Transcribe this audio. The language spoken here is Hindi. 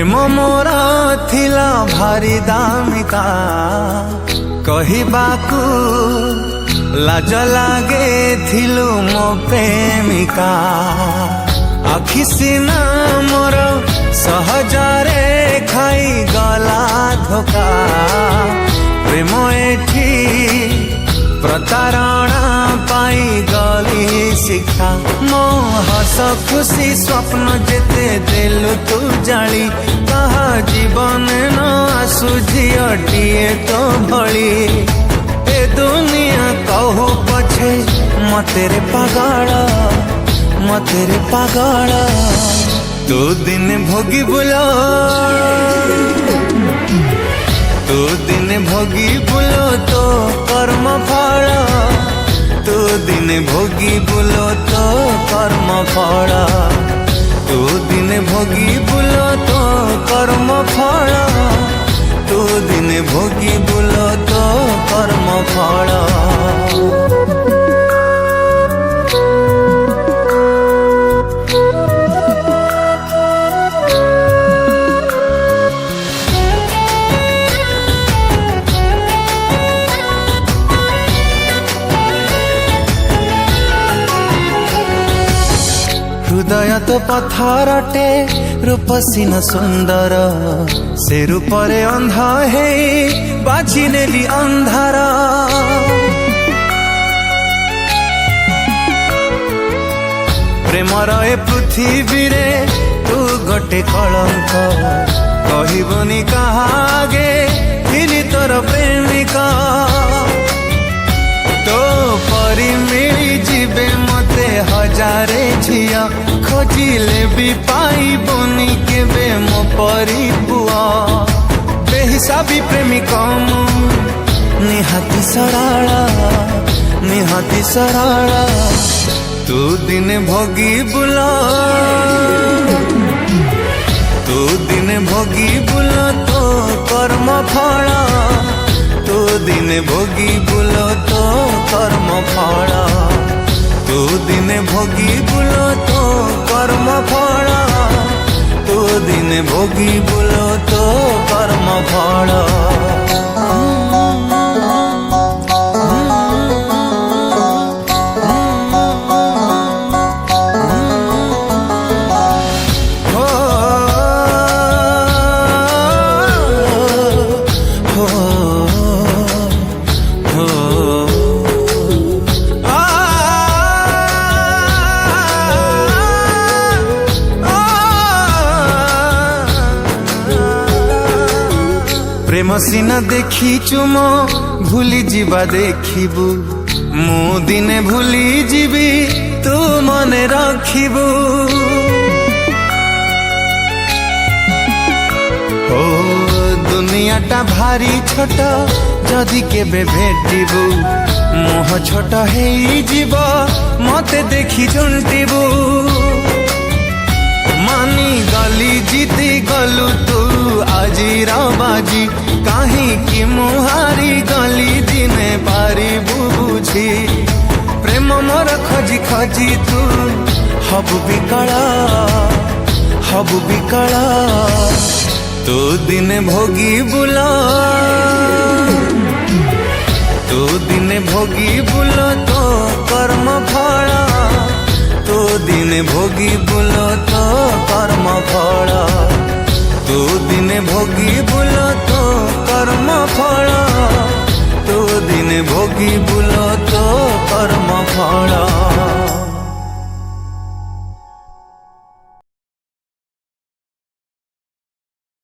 प्रेम मोर थिला भारी दामिका कहिबाकू लाज लागे थिलु मो प्रेमिका आखि सिना मोर सहजरे खाई गला धोखा प्रेम एठी प्रतारणा पाई गली शिक्षा मो हस खुशी स्वप्न जेते देलु तू जाली कहा जीवन न आसु झीटीए तो भली ए दुनिया कहू पछे मतेरे पागल तू दिन भोगी बुलो तू दिन भोगी बुलो तो कर्म फल तू दिन भोगी बुलो तो कर्म फल तू दिन भोगी बुलो तो कर्म फल तू दिन भोगी बुलो तो कर्म फल हृदय तो पथरटे रूप सीना सुंदर से रूपरे अंधा है बाजी नेली अंधार प्रेमर ए पृथ्वी रे तू गोटे कलंक कहबनी कहागे फिर तोर प्रेमिका तो परी मिली जीवे मते हजारे झिया खोजिले भी पाई बनी केबे मो परी बुआ बेहिसाबी प्रेमिका निहाती सराला तू दिन भोगी बुला तू दिन भोगी बुला तो कर्म फल तू दिन भोगी बुलो तो कर्म फल तू दिन भोगी बुलो तो कर्म फल तू दिन भोगी बुलो तो कर्म फल प्रेम सीना देखी चुम भूली जीवा देखिबू मु दिने भूली जीवी तू मने रखिबू ओ दुनियाटा भारी छोट जदि केबे भेटिबू मोह छोट हेई जीव मते देखी झुंटिबू मानी गली जीती गलु तू आजी बाजी कहीं कि मुहारी गली दिने पारी बुझी प्रेम मोर खोजी खोजी तू हबु बिकला तू दिन भोगी बुला तू दिन भोगी बुला तो कर्म फल तू दिन भोगी बुला तो कर्म फल तू दिन भोगी बुला तो कर्म फल तू दिन भोगी